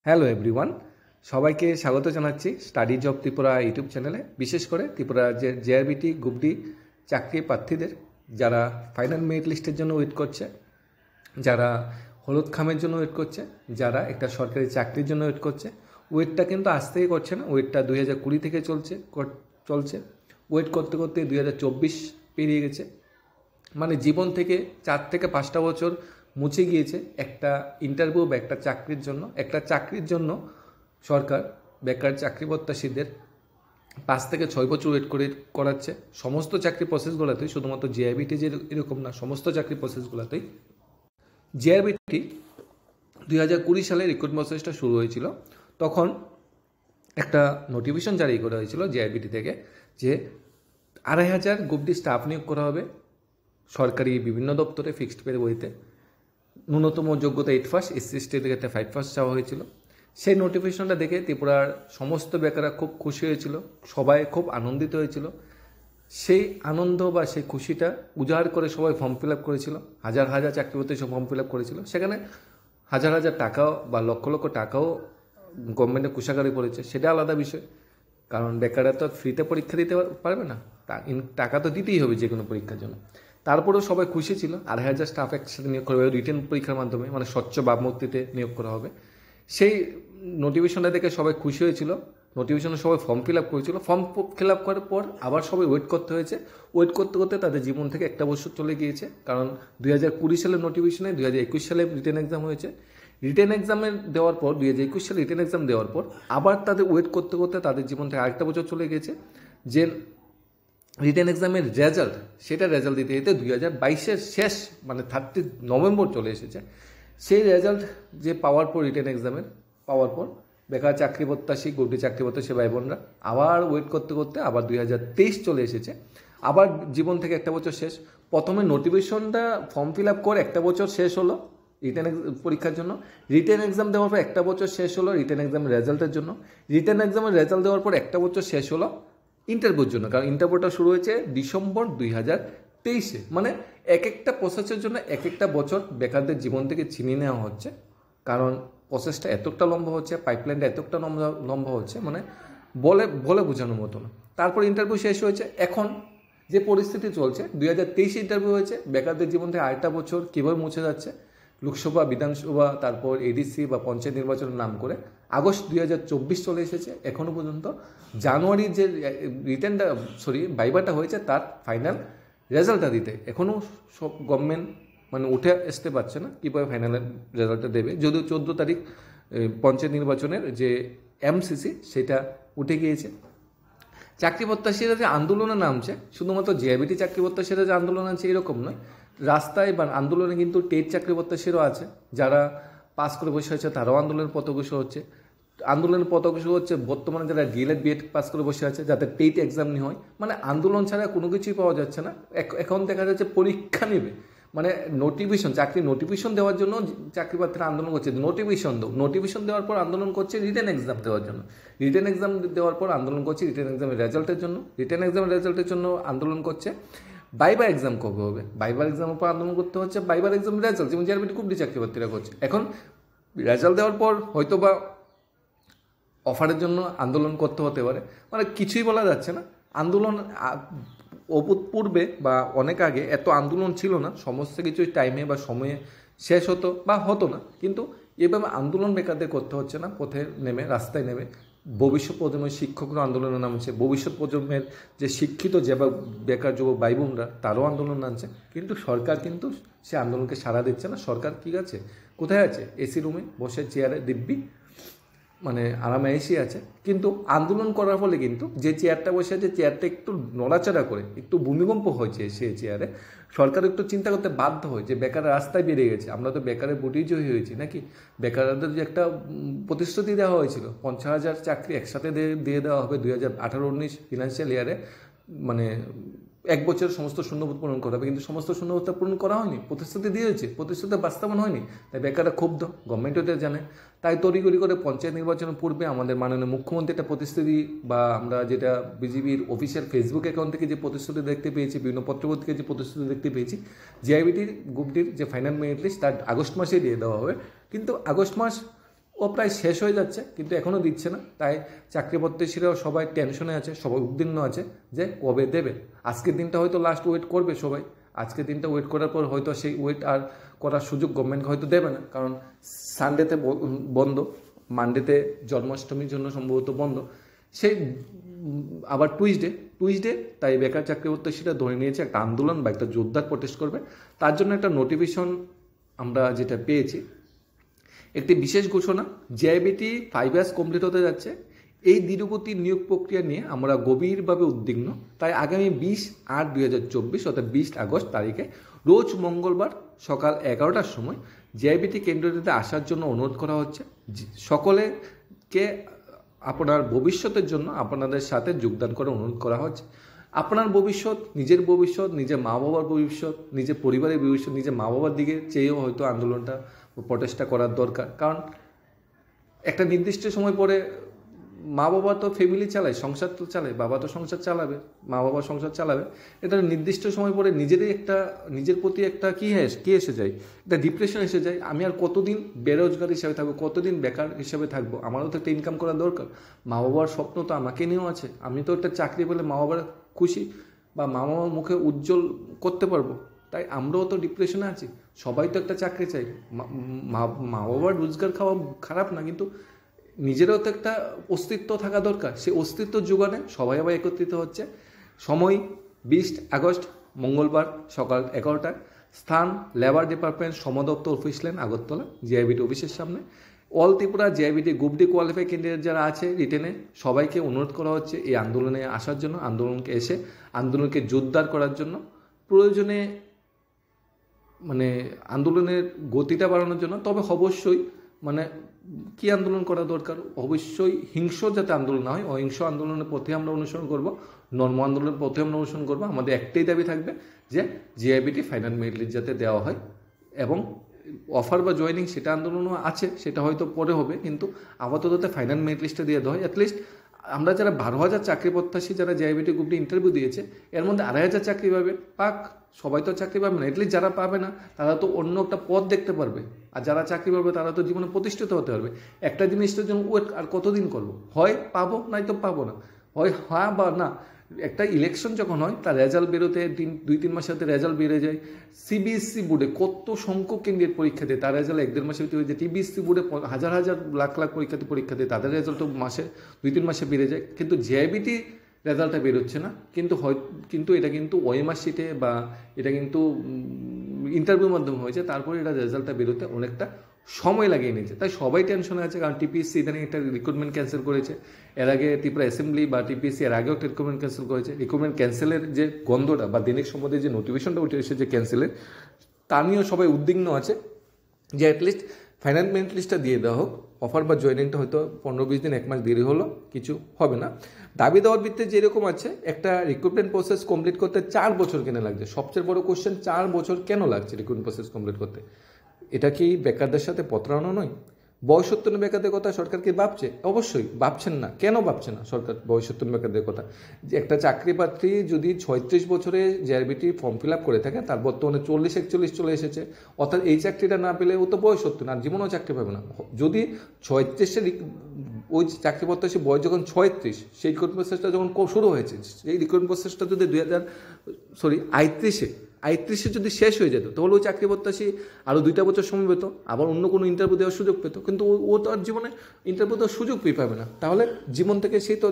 Hello everyone, সবাইকে স্বাগত জানাচ্ছি স্টাডি জব ত্রিপুরা ইউটিউব চ্যানেলে। বিশেষ করে ত্রিপুরা যে জেআরবিটি গ্রুপ ডি চাকরি প্রার্থীদের যারা ফাইনাল মেরিট লিস্টের জন্য ওয়েট করছে, যারা হলুদ খামের জন্য ওয়েট করছে, যারা একটা সরকারি চাকরির জন্য ওয়েট করছে, ওয়েটটা কিন্তু আজ থেকে করছে না, ওয়েটটা 2020 থেকে চলছে। ওয়েট করতে করতে 2024 পেরিয়ে গেছে। মানে জীবন থেকে 4 থেকে 5টা বছর মুছে গিয়েছে একটা ইন্টারভিউ বা একটা চাকরির জন্য সরকার বেকার চাকরি প্রত্যাশীদের 5 থেকে 6 বছর ওয়েট করাচ্ছে। সমস্ত চাকরি প্রসেসগুলোতেই, শুধুমাত্র জিআরবিটি যে এরকম না, সমস্ত চাকরি প্রসেসগুলোতেই। জিআরবিটি 2020 সালে রিক্রুটমেন্ট প্রসেসটা শুরু হয়েছিল। তখন একটা নোটিফিকেশন জারি করা হয়েছিল জিআরবিটি থেকে যে 2500 গ্রুপ ডি স্টাফ নিয়োগ করা হবে সরকারি বিভিন্ন দপ্তরে ফিক্সড পে বইতে। ন্যূনতম যোগ্যতা 8 পাস, এসসি এসটি থেকে 5 পাস চাওয়া হয়েছিল। সেই নোটিফিকেশনটা দেখে ত্রিপুরার সমস্ত বেকাররা খুব খুশি হয়েছিল, সবাই খুব আনন্দিত হয়েছিল। সেই আনন্দ বা সেই খুশিটা উজাড় করে সবাই ফর্ম ফিল আপ করেছিল, হাজার হাজার চাকরি করতে সব ফর্ম ফিল আপ করেছিল। সেখানে হাজার হাজার টাকাও বা লক্ষ লক্ষ টাকাও গভর্নমেন্টের কোষাগারে পড়েছে, সেটা আলাদা বিষয়। কারণ বেকাররা তো ফ্রিতে পরীক্ষা দিতে পারবে না, টাকা তো দিতেই হবে যে কোনো পরীক্ষার জন্য। তারপরেও সবাই খুশি ছিল, 2500 স্টাফ একসাথে নিয়োগ করা হবে রিটেন পরীক্ষার মাধ্যমে, মানে স্বচ্ছ ভাবমূর্তিতে নিয়োগ করা হবে। সেই নোটিফিকেশনটা দেখে সবাই খুশি হয়েছিল, নোটিফিকেশনে সবাই ফর্ম ফিল আপ করেছিল। ফর্ম ফিল আপ করার পর আবার সবাই ওয়েট করতে হয়েছে। ওয়েট করতে করতে তাদের জীবন থেকে একটা বছর চলে গিয়েছে। কারণ 2020 সালের নোটিফিকেশনে 2021 সালে রিটেন এক্সাম হয়েছে। রিটেন এক্সামের দেওয়ার পর 2021 সালে রিটেন এক্সাম দেওয়ার পর আবার তাদের ওয়েট করতে করতে তাদের জীবন থেকে আরেকটা বছর চলে গেছে। যে রিটেন এক্সামের রেজাল্ট, সেটা রেজাল্ট দিতে দিতে 2022-এর শেষ, মানে 30 নভেম্বর চলে এসেছে। সেই রেজাল্ট যে পাওয়ার পর, রিটেন এক্সামের পাওয়ার পর বেকার চাকরি প্রত্যাশী, গভীর চাকরি প্রত্যাশী ভাই বোনরা আবার ওয়েট করতে করতে আবার 2023 চলে এসেছে। আবার জীবন থেকে একটা বছর শেষ। প্রথমে নোটিফিকেশনটা ফর্ম ফিল আপ করে একটা বছর শেষ হলো রিটেন পরীক্ষার জন্য। রিটেন এক্সাম দেওয়ার পর একটা বছর শেষ হলো রিটেন এক্সামের রেজাল্টের জন্য। রিটেন এক্সামের রেজাল্ট দেওয়ার পর একটা বছর শেষ হলো ইন্টারভিউর জন্য। কারণ ইন্টারভিউটা শুরু হয়েছে ডিসেম্বর 2023-এ। মানে এক একটা প্রসেসের জন্য এক একটা বছর বেকারদের জীবন থেকে ছিনিয়ে নেওয়া হচ্ছে। কারণ প্রসেসটা এতটা লম্বা হচ্ছে, পাইপলাইনটা এতটা লম্বা হচ্ছে, মানে বলে বোঝানোর মতো না। তারপর ইন্টারভিউ শেষ হয়েছে। এখন যে পরিস্থিতি চলছে, 2023 ইন্টারভিউ হয়েছে, বেকারদের জীবন থেকে আরেকটা বছর কীভাবে মুছে যাচ্ছে। লোকসভা, বিধানসভা, তারপর এডিসি বা পঞ্চায়েত নির্বাচনের নাম করে আগস্ট 2024 চলে এসেছে। এখনও পর্যন্ত জানুয়ারির যে ভাইবাটা হয়েছে তার ফাইনাল রেজাল্টটা দিতে এখনও সব গভর্নমেন্ট মানে উঠে আসতে পারছে না কীভাবে ফাইনাল রেজাল্টটা দেবে। যদিও 14 তারিখ পঞ্চায়েত নির্বাচনের যে এমসিসি সেটা উঠে গিয়েছে। চাকরি প্রত্যাশীরা যে আন্দোলনে নামছে, শুধুমাত্র জিআরবিটি চাকরি প্রত্যাশীরা যে আন্দোলন আছে এরকম নয়, রাস্তায় বা আন্দোলনে কিন্তু টেট চাকরি প্রত্যাশীরাও আছে। যারা পাস করে বসে আছে তারাও আন্দোলনের পথগ্রসর হচ্ছে। আন্দোলনের পথগ্রসর হচ্ছে বর্তমানে যারা ডিএলএড বিএড পাস করে বসে আছে, যাতে টেট এক্সাম নিয়ে হয়। মানে আন্দোলন ছাড়া কোনো কিছুই পাওয়া যাচ্ছে না। এখন দেখা যাচ্ছে পরীক্ষা নেবে, মানে চাকরি নোটিফিকেশন দেওয়ার জন্য চাকরি প্রার্থীরা আন্দোলন করছে। নোটিফিকেশন দেওয়ার পর আন্দোলন করছে রিটেন এক্সাম দেওয়ার জন্য। রিটেন এক্সাম দেওয়ার পর আন্দোলন করছে রিটেন এক্সামের রেজাল্টের জন্য। রিটেন এক্সামের রেজাল্টের জন্য আন্দোলন করছে বাইবার এক্সাম কবে হবে, বাইবার এক্সামের উপর আন্দোলন করতে হচ্ছে। বাইবার এক্সাম রেজাল্ট যেমন জিআরবিটি খুব চাকরি প্রার্থীরা করছে। এখন রেজাল্ট দেওয়ার পর হয়তো বা অফারের জন্য আন্দোলন করতে হতে পারে, মানে কিছুই বলা যাচ্ছে না। আন্দোলন পূর্বে বা অনেক আগে এত আন্দোলন ছিল না, সমস্ত কিছু টাইমে বা সময়ে শেষ হতো বা হতো না। কিন্তু এভাবে আন্দোলন বেকারদের করতে হচ্ছে না, পথে নেমে রাস্তায় নেমে ভবিষ্যৎ প্রজন্মের শিক্ষকরা আন্দোলনে নামছে, ভবিষ্যৎ প্রজন্মের যে শিক্ষিত যে বেকার যুবক ভাই বোনরা তারাও আন্দোলন নামছে। কিন্তু সরকার কিন্তু সে আন্দোলনকে সাড়া দিচ্ছে না। সরকার কী আছে, কোথায় আছে? এসি রুমে বসে চেয়ারে দিব্যি মানে আরামে এসে আছে। কিন্তু আন্দোলন করার ফলে কিন্তু যে চেয়ারটা বসে আছে, চেয়ারটা একটু নড়াচড়া করে, একটু ভূমিকম্প হয়েছে সেই চেয়ারে, সরকার একটু চিন্তা করতে বাধ্য হয় যে বেকার রাস্তায় বেরিয়ে গেছে। আমরা তো বেকারের ভোটেই জয়ী হয়েছি নাকি? বেকারদের যে একটা প্রতিশ্রুতি দেওয়া হয়েছিল 50,000 চাকরি একসাথে দিয়ে দেওয়া হবে 2018-19 ফিনান্সিয়াল ইয়ারে, মানে এক বছর সমস্ত শূন্যপদ পূরণ করা হবে। কিন্তু সমস্ত শূন্যপদটা পূরণ করা হয়নি, প্রতিশ্রুতি দিয়েছে, প্রতিশ্রুতি বাস্তবায়ন হয়নি। তাই বেকাররা ক্ষুব্ধ, গভর্নমেন্টও এটা জানে। তাই তড়িঘড়ি করে পঞ্চায়েত নির্বাচনের পূর্বে আমাদের মাননীয় মুখ্যমন্ত্রী একটা প্রতিশ্রুতি, বা আমরা যেটা বিজেপির অফিসিয়াল ফেসবুক অ্যাকাউন্ট থেকে যে প্রতিশ্রুতি দেখতে পেয়েছি, বিভিন্ন পত্রপত্রিকায় যে প্রতিশ্রুতি দেখতে পেয়েছি, জিআইবিটির গ্রুপ ডির যে ফাইনাল মেরিট লিস্ট তার আগস্ট মাসেই দিয়ে দেওয়া হবে। কিন্তু আগস্ট মাস ও প্রায় শেষ হয়ে যাচ্ছে, কিন্তু এখনও দিচ্ছে না। তাই চাকরি প্রত্যাশীরাও সবাই টেনশনে আছে, সবাই উদ্বিগ্ন আছে যে কবে দেবে। আজকের দিনটা হয়তো লাস্ট ওয়েট করবে সবাই, আজকের দিনটা ওয়েট করার পর হয়তো সেই ওয়েট আর করার সুযোগ গভর্নমেন্ট হয়তো দেবে না, কারণ সানডেতে বন্ধ, মানডেতে জন্মাষ্টমীর জন্য সম্ভবত বন্ধ, সেই আবার টুইসডে, তাই বেকার চাকরি প্রত্যাশীরা ধরে নিয়েছে একটা আন্দোলন বা একটা জোরদার প্রোটেস্ট করবে। তার জন্য একটা নোটিফিকেশন আমরা যেটা পেয়েছি, একটি বিশেষ ঘোষণা, জেআইবিটি 5 ইয়ার্স কমপ্লিট হতে যাচ্ছে। এই দীর্ঘগতি নিয়োগ প্রক্রিয়া নিয়ে আমরা গভীরভাবে উদ্বিগ্ন। তাই আগামী 20/8/2024 অর্থাৎ 20 আগস্ট তারিখে রোজ মঙ্গলবার সকাল 11টার সময় জেআইবিটি কেন্দ্রটিতে আসার জন্য অনুরোধ করা হচ্ছে। সকলেকে আপনার ভবিষ্যতের জন্য আপনাদের সাথে যোগদান করে অনুরোধ করা হচ্ছে। আপনার ভবিষ্যৎ, নিজের ভবিষ্যৎ, নিজের মা বাবার ভবিষ্যৎ, নিজের পরিবারের ভবিষ্যৎ, নিজের মা বাবার দিকে চেয়েও হয়তো আন্দোলনটা প্রচেষ্টা করার দরকার। কারণ একটা নির্দিষ্ট সময় পরে মা বাবা তো ফ্যামিলি চালায়, সংসার তো চালায়, বাবা তো সংসার চালাবে, মা বাবা সংসার চালাবে। এটা নির্দিষ্ট সময় পরে নিজের প্রতি একটা কি এসে যায়, একটা ডিপ্রেশন এসে যায়। আমি আর কতদিন বেরোজগার হিসাবে থাকবো, কতদিন বেকার হিসাবে থাকবো, আমারও তো একটা ইনকাম করা দরকার। মা বাবার স্বপ্ন তো আমাকে নিয়েও আছে, আমি তো একটা চাকরি পেলে মা বাবার খুশি বা মা বাবার মুখে উজ্জ্বল করতে পারবো। তাই আমরাও তো ডিপ্রেশনে আছি, সবাই তো একটা চাকরি চাই। মা বাবার রোজগার খাওয়া খারাপ না, কিন্তু নিজেরও তো একটা অস্তিত্ব থাকা দরকার। সেই অস্তিত্ব যোগানে সবাই আবার একত্রিত হচ্ছে। সময় 20 আগস্ট মঙ্গলবার সকাল 11টায়, স্থান লেবার ডিপার্টমেন্ট সমদপ্তর অফিস লেন, আগরতলা, জেআইবিটি অফিসের সামনে। All Tripura JIBT group D qualify candidate যারা আছে রিটেনে, সবাইকে অনুরোধ করা হচ্ছে এই আন্দোলনে আসার জন্য, আন্দোলনকে এসে আন্দোলনকে জোরদার করার জন্য, প্রয়োজনে মানে আন্দোলনের গতিটা বাড়ানোর জন্য। তবে অবশ্যই মানে কি আন্দোলন করা দরকার, অবশ্যই হিংস্র যাতে আন্দোলন না হয়, অহিংস আন্দোলনের পথে আমরা অনুসরণ করব, নর্ম আন্দোলনের পথে আমরা অনুসরণ করবো। আমাদের একটাই দাবি থাকবে যে জেআইবিটি ফাইনাল মেরিট লিস্ট যাতে দেওয়া হয়, এবং অফার বা জয়েনিং সেটা আন্দোলনও আছে, সেটা হয়তো পরে হবে, কিন্তু আপাতত ফাইনাল মেরিট লিস্টটা দিয়ে দেওয়া হয়। অ্যাটলিস্ট আমরা যারা 12,000 চাকরি প্রত্যাশী যারা জেআইবিটি গ্রুপটি ইন্টারভিউ দিয়েছে, এর মধ্যে 2,500 চাকরি পাবে, সবাই তো চাকরি পাবে না। এটলিস্ট যারা পাবে না তারা তো অন্য একটা পথ দেখতে পারবে, আর যারা চাকরি পাবে তারা তো জীবনে প্রতিষ্ঠিত হতে পারবে। একটা জিনিসটার জন্য ওয়েট আর কতদিন করবো, হয় পাবো নাই তো পাবো না, হয় হ্যাঁ বা না। একটা ইলেকশন যখন হয় তার রেজাল্ট বেরোতে 2-3 মাসের সাথে রেজাল্ট বেড়ে যায়। সিবিএসসি বোর্ডে কত সংখ্যক ক্যান্ডিডেট পরীক্ষা দেয়, তার রেজাল্ট 1-1.5 মাসের ভিতরে হয়ে যায়। টিবিএসসি বোর্ডে হাজার লাখ পরীক্ষা দেয়, তাদের রেজাল্ট তো 2-3 মাসে বেড়ে যায়। কিন্তু জেআইবিটি রেজাল্টটা বেরোচ্ছে না, কিন্তু এটা কিন্তু ওএমআর শিটে বা এটা কিন্তু ইন্টারভিউর মাধ্যমে হয়েছে, তারপরে এটা রেজাল্টটা বেরোতে অনেকটা সময় লাগিয়ে নিয়েছে। তাই সবাই টেনশনে আছে, কারণ টিপিএসসি ইদানিং একটা রিক্রুটমেন্ট ক্যান্সেল করেছে। এর আগে ত্রিপুরা অ্যাসেম্বলি বা টিপিএসসি এর আগেও একটা রিক্রুটমেন্ট ক্যান্সেল করেছে। রিক্রুটমেন্ট ক্যান্সেলের যে গন্ধটা বা দৈনিক সম্বন্ধে যে নোটিফিকেশনটা উঠে এসেছে ক্যান্সেলের, তা নিয়েও সবাই উদ্বিগ্ন আছে যে অ্যাটলিস্ট ফাইনাল মেরিট লিস্টটা দিয়ে দেওয়া হোক। অফার বা জয়েনিংটা হয়তো 15-20 দিন, 1 মাস দেরি হলো, কিছু হবে না। দাবি দেওয়ার ভিত্তিতে যেরকম আছে, একটা রিক্রুটমেন্ট প্রসেস কমপ্লিট করতে 4 বছর কেন লাগছে? সবচেয়ে বড় কোশ্চেন, 4 বছর কেন লাগছে রিক্রুটমেন্ট প্রসেস কমপ্লিট করতে? এটা কি বেকারদের সাথে প্রতারণা নয়? বয়সোত্তর বেকারদের কথা সরকার কি ভাবছে? অবশ্যই ভাবছেন না। কেন ভাবছে না সরকার বয়সোত্তর বেকারদের কথা? যে একটা চাকরি প্রার্থী যদি 36 বছরে জেআরবিটি ফর্ম ফিল আপ করে থাকে, তার বর্তমানে 40-41 চলে এসেছে, অর্থাৎ এই চাকরিটা না পেলে ও তো বয়সোত্তর, আর জীবনেও চাকরি পাবে না। যদি 36-এর ওই চাকরি প্রত্যাশী বয়স যখন 36, সেই রিক্রুটমেন্ট প্রসেসটা যখন শুরু হয়েছে, সেই রিক্রুটমেন্ট প্রসেসটা যদি 38-এ যদি শেষ হয়ে যেত, তাহলে ওই চাকরি প্রত্যাশী আরও 2টা বছর সময় পেত, আবার অন্য কোনো ইন্টারভিউ দেওয়ার সুযোগ পেত। কিন্তু ও তো আর জীবনে ইন্টারভিউ দেওয়ার সুযোগ পাবে না। তাহলে জীবন থেকে সেই তো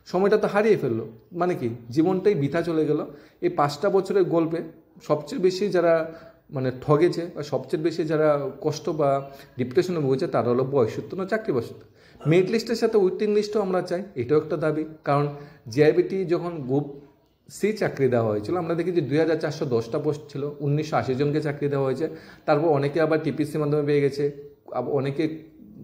সময়টা তো হারিয়ে ফেললো, মানে কি জীবনটাই বৃথা চলে গেল। এই 5টা বছরের গল্পে সবচেয়ে বেশি যারা মানে ঠগেছে বা সবচেয়ে বেশি যারা কষ্ট বা ডিপ্রেশনে ভুগেছে, তারা হলো বয়সোত্তর চাকরি বসতে। মেরিট লিস্টের সাথে ওয়েটিং লিস্টও আমরা চাই, এটাও একটা দাবি। কারণ জেআইবিটি যখন গ্রুপ সি চাকরি দেওয়া হয়েছিল, আমরা দেখি যে 2,410টা পোস্ট ছিল, 1980 জনকে চাকরি দেওয়া হয়েছে। তারপর অনেকে আবার টিপিসির মাধ্যমে পেয়ে গেছে, অনেকে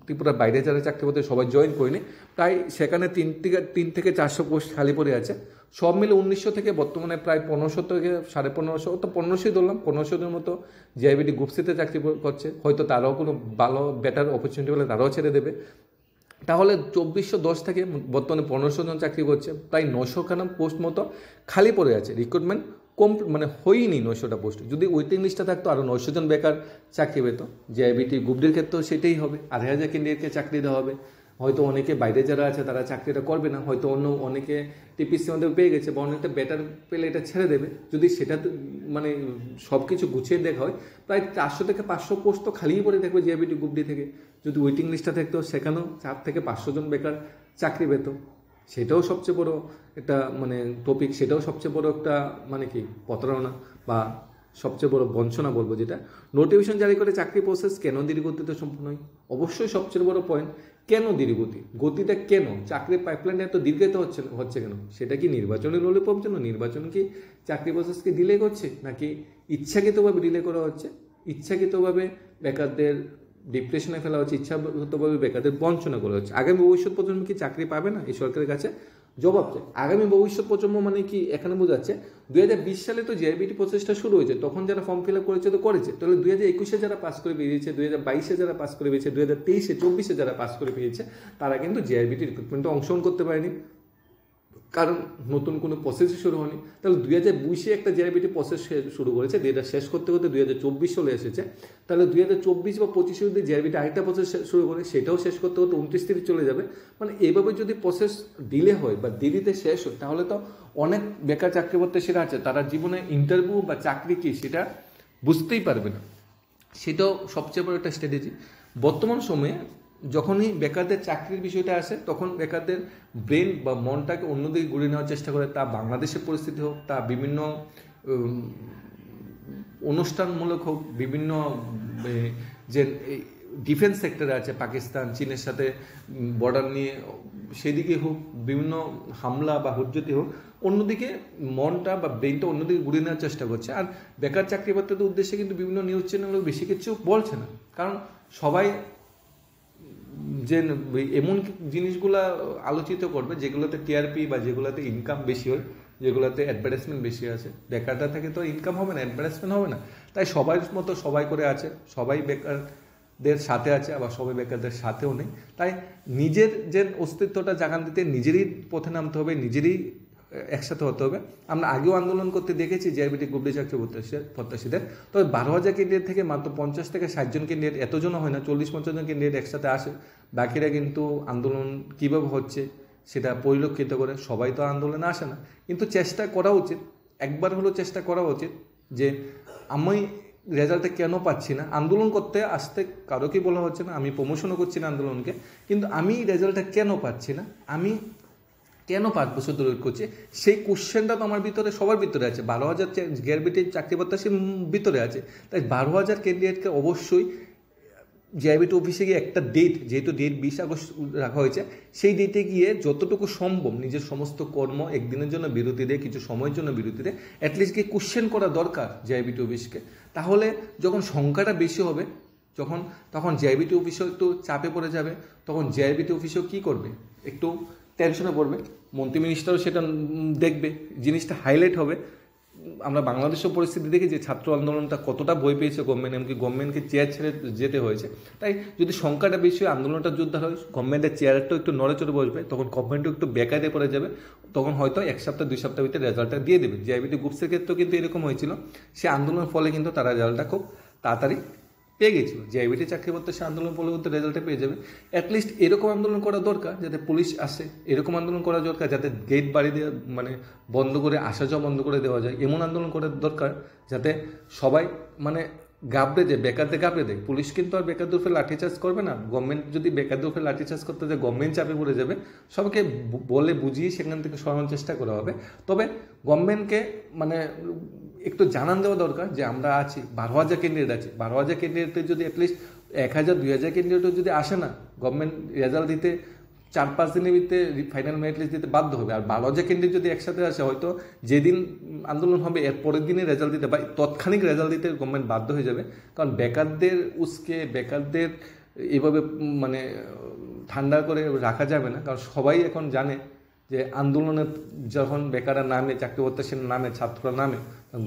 ত্রিপুরার বাইরে যারা চাকরি করতে সবাই জয়েন করেনি। তাই সেখানে 3 থেকে 400 পোস্ট খালি পড়ে আছে। সব মিলে 1900 থেকে বর্তমানে প্রায় 1500 থেকে 1550, তো 1500 ধরলাম, 1500 মতো জেআইবিটি গ্রুপ সিতে চাকরি করছে। হয়তো তারাও কোনো ভালো বেটার অপরচুনিটি পেলে তারাও ছেড়ে দেবে। তাহলে 2410 থেকে বর্তমানে 1500 জন চাকরি করছে, প্রায় 900খানা পোস্ট মতো খালি পড়ে আছে। রিক্রুটমেন্ট মানে হয়নি 900টা পোস্ট। যদি ওয়েটিং লিস্টটা থাকতো আরও 900 জন বেকার চাকরি পেত। জেআইবিটি গ্রুপ-ডির ক্ষেত্রেও সেটাই হবে, 2,500 ক্যান্ডিডেটকে চাকরি দেওয়া হবে। হয়তো অনেকে বাইরে যারা আছে তারা চাকরিটা করবে না, হয়তো অনেকে টিপিসি মধ্যে পেয়ে গেছে বা অনেকটা বেটার পেলে এটা ছেড়ে দেবে। যদি সেটা মানে সব কিছু গুছিয়ে দেখা হয়, প্রায় 400 থেকে 500 পোস্ট তো খালিই পড়ে থাকবে জেআইবিটি গ্রুপ-ডি থেকে। যদি ওয়েটিং লিস্টটা থাকতো সেখানেও 4 থেকে 500 জন বেকার চাকরি পেত। সেটাও সবচেয়ে বড় একটা মানে টপিক, সেটাও সবচেয়ে বড় একটা মানে কি প্রতারণা বা সবচেয়ে বড় বঞ্চনা বলবো। যেটা নোটিফিকেশন জারি করে চাকরি প্রসেস কেন ধীরগতিতে সম্পূর্ণ হয়, অবশ্যই সবচেয়ে বড় পয়েন্ট কেন ধীরগতি, গতিটা কেন, চাকরির পাইপলাইনে এত দীর্ঘায়িত হচ্ছে কেন? সেটা কি নির্বাচনের লোলুপের জন্য? নির্বাচন কি চাকরি প্রসেসকে ডিলে করছে, নাকি ইচ্ছাকৃতভাবে ডিলে করা হচ্ছে? ইচ্ছাকৃতভাবে বেকারদের ডিপ্রেশনে ফেলা হচ্ছে, ইচ্ছাকৃতভাবে বেকারদের বঞ্চনা করা হচ্ছে। আগামী ভবিষ্যৎ প্রজন্ম কি চাকরি পাবে না? এই সরকারের কাছে জবাব চাই। আগামী ভবিষ্যৎ প্রজন্ম মানে কি এখানে বোঝাচ্ছে 2020 সালে তো জেআইবিটি প্রসেসটা শুরু হয়েছে, তখন যারা ফর্ম ফিল আপ করেছে তো করেছে, তাহলে 2021-এ যারা পাস করে বেরিয়েছে, 2022-এ যারা পাস করে বেরিয়েছে, 2023-এ 24-এ যারা পাস করে পেয়েছে, তারা কিন্তু জেআইবিটি রিক্রুটমেন্টে অংশগ্রহণ করতে পারেনি, কারণ নতুন কোনো প্রসেসই শুরু হয়নি। তাহলে 2020-এ একটা জেআইবিটি প্রসেস শুরু করেছে, যেটা শেষ করতে করতে 2024 চলে এসেছে। তাহলে 2024 বা 25-এ যদি জেআইবিটি আরেকটা প্রসেস শুরু করে, সেটাও শেষ করতে করতে 29-30 চলে যাবে। মানে এইভাবে যদি প্রসেস ডিলে হয় বা দেরিতে শেষ হয়, তাহলে তো অনেক বেকার চাকরি প্রত্যাশীরা আছে, তারা জীবনে ইন্টারভিউ বা চাকরি কি সেটা বুঝতেই পারবে না। সেটাও সবচেয়ে বড় একটা স্ট্র্যাটেজি। বর্তমান সময়ে যখনই বেকারদের চাকরির বিষয়টা আসে, তখন বেকারদের ব্রেন বা মনটাকে অন্যদিকে ঘুরিয়ে নেওয়ার চেষ্টা করে। তা বাংলাদেশের পরিস্থিতি হোক, তা বিভিন্ন অনুষ্ঠানমূলক হোক, বিভিন্ন যে ডিফেন্স সেক্টরে আছে পাকিস্তান চীনের সাথে বর্ডার নিয়ে, সেদিকে হোক, বিভিন্ন হামলা বা হুজ্জতি হোক, অন্যদিকে মনটা বা ব্রেনটা অন্যদিকে ঘুরিয়ে নেওয়ার চেষ্টা করছে। আর বেকার চাকরি প্রার্থীদের উদ্দেশ্যে কিন্তু বিভিন্ন নিউজ চ্যানেলও বেশি কিছু বলছে না, কারণ সবাই যে এমন জিনিসগুলা আলোচিত করবে যেগুলোতে টিআরপি বা যেগুলোতে ইনকাম বেশি হয়, যেগুলোতে অ্যাডভার্টাইজমেন্ট বেশি আছে। বেকারটা থেকে তো ইনকাম হবে না, অ্যাডভার্টাইজমেন্ট হবে না। তাই সবার মতো সবাই করে আছে, সবাই বেকারদের সাথে আছে, আবার সবাই বেকারদের সাথেও নেই। তাই নিজের যে অস্তিত্বটা জাগান দিতে নিজেরই পথে নামতে হবে, নিজেরই একসাথে হতে হবে। আমরা আগেও আন্দোলন করতে দেখেছি জেআইবিটি গ্রুপ-ডি চাকরি প্রত্যাশীদের। তবে 12,000 ক্যান্ডিডেট থেকে মাত্র 50 থেকে 60 জন ক্যান্ডিডেট, এতজনও হয় না, 40-50 জন ক্যান্ডিডেট একসাথে আসে। বাকিরা কিন্তু আন্দোলন কীভাবে হচ্ছে সেটা পরিলক্ষিত করে সবাই তো আন্দোলনে আসে না, কিন্তু চেষ্টা করা উচিত, একবার হলেও চেষ্টা করা উচিত যে আমি রেজাল্টে কেন পাচ্ছি না। আন্দোলন করতে আসতে কারো কি বলা হচ্ছে না, আমি প্রমোশনও করছি না আন্দোলনকে, কিন্তু আমি রেজাল্টটা কেন পাচ্ছি না, আমি কেন 5 বছর ধরে ওয়েট করছি, সেই কোশ্চেনটা তো আমার ভিতরে, সবার ভিতরে আছে। 12,000 জেআইবিটি চাকরি প্রত্যাশীর ভিতরে আছে। তাই 12,000 ক্যান্ডিডেটকে অবশ্যই জেআইবিটি অফিসে গিয়ে একটা ডেট, যেহেতু ডেট 20 আগস্ট রাখা হয়েছে, সেই ডেটে গিয়ে যতটুকু সম্ভব নিজের সমস্ত কর্ম একদিনের জন্য বিরতি দেয়, কিছু সময়ের জন্য বিরতি দেয়, অ্যাটলিস্ট গিয়ে কোশ্চেন করা দরকার জেআইবিটি অফিসকে। তাহলে যখন সংখ্যাটা বেশি হবে, তখন জেআইবিটি অফিসও একটু চাপে পড়ে যাবে, তখন জেআইবিটি অফিসও কী করবে, একটু টেনশনে পড়বে। মন্ত্রী মিনিস্টারও সেটা দেখবে, জিনিসটা হাইলাইট হবে। আমরা বাংলাদেশের পরিস্থিতি দেখি যে ছাত্র আন্দোলনটা কতটা ভয় পেয়েছে গভর্নমেন্ট, এমনকি গভর্নমেন্টকে চেয়ার ছেড়ে যেতে হয়েছে। তাই যদি সংখ্যাটা বেশি হয়, আন্দোলনটা যোদ্ধা হয়, গভর্নমেন্টের চেয়ারটাও একটু নড়েচড়ে বসবে, তখন গভর্নমেন্টও একটু বেকারে পড়ে যাবে। তখন হয়তো 1 সপ্তাহ 2 সপ্তাহ ভিতরে রেজাল্টটা দিয়ে দেবে। জেআইবিটি গ্রুপসের ক্ষেত্রেও কিন্তু এরকম হয়েছিল, সে আন্দোলনের ফলে কিন্তু তারা রেজাল্টটা খুব তাড়াতাড়ি পেয়ে গেছিল। জেআইবিটি চাকরি প্রত্যাশী আন্দোলন পরবর্তী রেজাল্টে পেয়ে যাবে। অ্যাটলিস্ট এরকম আন্দোলন করা দরকার যাতে পুলিশ আসে, এরকম আন্দোলন করা দরকার যাতে গেট বাড়ি দিয়ে মানে বন্ধ করে আসা যাওয়া বন্ধ করে দেওয়া যায়, এমন আন্দোলন করা দরকার যাতে সবাই মানে গাবড়ে দেয়, বেকারদের গাবড়ে দেয়। পুলিশ কিন্তু আর বেকারদের উপরে লাঠিচার্জ করবে না। গভর্নমেন্ট যদি বেকারদের উপরে লাঠিচার্জ করতে যায়, গভর্নমেন্ট চাপে পড়ে যাবে। সবাইকে বলে বুঝিয়ে সেখান থেকে সরানোর চেষ্টা করা হবে। তবে গভর্নমেন্টকে মানে একটু জানান দেওয়া দরকার যে আমরা আছি, 12,000 ক্যান্ডিডেট আছে, 12,000 ক্যান্ডিডেটের যদি অ্যাটলিস্ট 1,000-2,000 ক্যান্ডিডেটও যদি আসে না, গভর্নমেন্ট রেজাল্ট দিতে 4-5 দিনের ভিতরে ফাইনাল মেরিট লিস্ট দিতে বাধ্য হবে। আর 12,000 ক্যান্ডিডেট যদি একসাথে আসে, হয়তো যেদিন আন্দোলন হবে এর পরের দিনে রেজাল্ট দিতে বা তৎক্ষণিক রেজাল্ট দিতে গভর্নমেন্ট বাধ্য হয়ে যাবে। কারণ বেকারদের বেকারদের এইভাবে মানে ঠান্ডা করে রাখা যাবে না, কারণ সবাই এখন জানে যে আন্দোলনে যখন বেকাররা নামে, চাকরি প্রত্যাশীর নামে, ছাত্ররা নামে,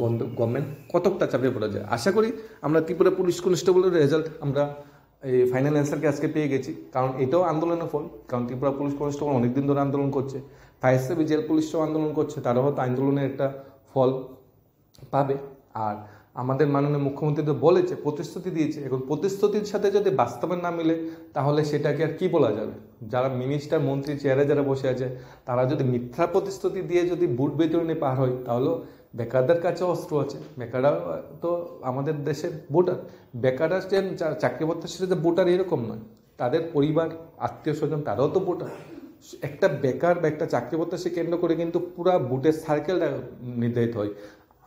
গভর্নমেন্ট কতকটা চাপে পড়ে যায়। আশা করি আমরা ত্রিপুরা পুলিশ কনস্টেবলের রেজাল্ট আমরা এই ফাইনাল অ্যান্সারকে আজকে পেয়ে গেছি, কারণ এটাও আন্দোলনের ফল। কারণ ত্রিপুরা পুলিশ কনস্টেবল অনেকদিন ধরে আন্দোলন করছে, ফায়ার সার্ভিস জেল পুলিশও আন্দোলন করছে, তারাও হয়তো আন্দোলনের একটা ফল। পাবে। আর আমাদের মাননীয় মুখ্যমন্ত্রী তো বলেছে, প্রতিশ্রুতি দিয়েছে, এখন প্রতিশ্রুতির সাথে যদি বাস্তবে না মিলে তাহলে সেটাকে আর কি বলা যাবে? যারা মিনিস্টার মন্ত্রী চেয়ারে যারা বসে আছে তারা যদি মিথ্যা প্রতিশ্রুতি দিয়ে যদি বুট বিতরণে পার হয়, তাহলেও বেকারদের কাছে অস্ত্র আছে। বেকাররা তো আমাদের দেশের ভোটার, বেকাররা যে চাকরি প্রত্যাশীরা যে ভোটার এরকম নয়, তাদের পরিবার আত্মীয় স্বজন তারাও তো ভোটার। একটা বেকার বা একটা চাকরি প্রত্যাশী কেন্দ্র করে কিন্তু পুরা বুটের সার্কেলটা নির্ধারিত হয়।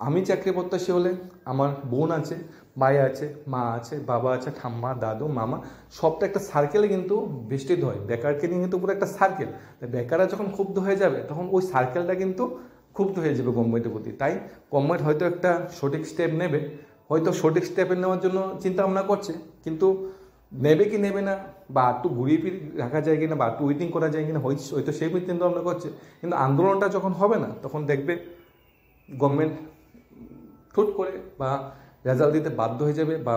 আমি চাকরি প্রত্যাশী হলে আমার বোন আছে, ভাই আছে, মা আছে, বাবা আছে, ঠাম্মা, দাদু, মামা, সবটা একটা সার্কেলে কিন্তু বেষ্টিত হয়। বেকারকে নিয়ে কিন্তু পুরো একটা সার্কেল। বেকাররা যখন ক্ষুব্ধ হয়ে যাবে তখন ওই সার্কেলটা কিন্তু ক্ষুব্ধ হয়ে যাবে গভর্নমেন্টের প্রতি। তাই গভর্নমেন্ট হয়তো একটা সঠিক স্টেপ নেবে, হয়তো সঠিক স্টেপে নেওয়ার জন্য চিন্তা ভাবনা করছে, কিন্তু নেবে কি নেবে না, বা একটু ঘুরিয়ে ফিরিয়ে রাখা যায় কিনা, বা একটু ওয়েটিং করা যায় কিনা, হয়তো সেই চিন্তা ভাবনা করছে। কিন্তু আন্দোলনটা যখন হবে না তখন দেখবে গভর্নমেন্ট ঠুট করে বা রেজাল্ট দিতে বাধ্য হয়ে যাবে, বা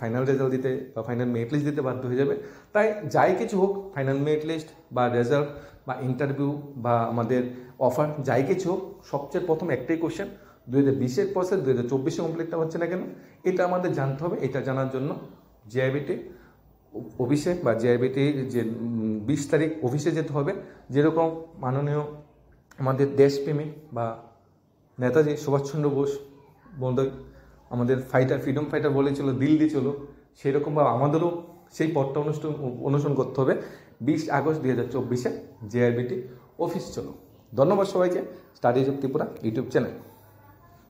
ফাইনাল রেজাল্ট দিতে বা ফাইনাল মেরিট লিস্ট দিতে বাধ্য হয়ে যাবে। তাই যাই কিছু হোক, ফাইনাল মেরিট লিস্ট বা রেজাল্ট বা ইন্টারভিউ বা আমাদের অফার যাই কিছু হোক, সবচেয়ে প্রথম একটাই কোশ্চেন, 2020-এর প্রসেস 2024-এ কমপ্লিটটা হচ্ছে না কেন, এটা আমাদের জানতে হবে। এটা জানার জন্য জেআইবিটি অফিসে বা জেআইবিটির যে 20 তারিখ অফিসে যেতে হবে। যেরকম মাননীয় আমাদের দেশপ্রেমী বা নেতাজি সুভাষচন্দ্র বোস বন্ধু আমাদের ফ্রিডম ফাইটার বলেছিল দিল্লি চলো, সেরকমভাবে আমাদেরও সেই পথটা অনুসরণ করতে হবে। 20 আগস্ট 2024-এ জেআরবিটি অফিস চলো। ধন্যবাদ সবাইকে, studies of Tripura YouTube channel.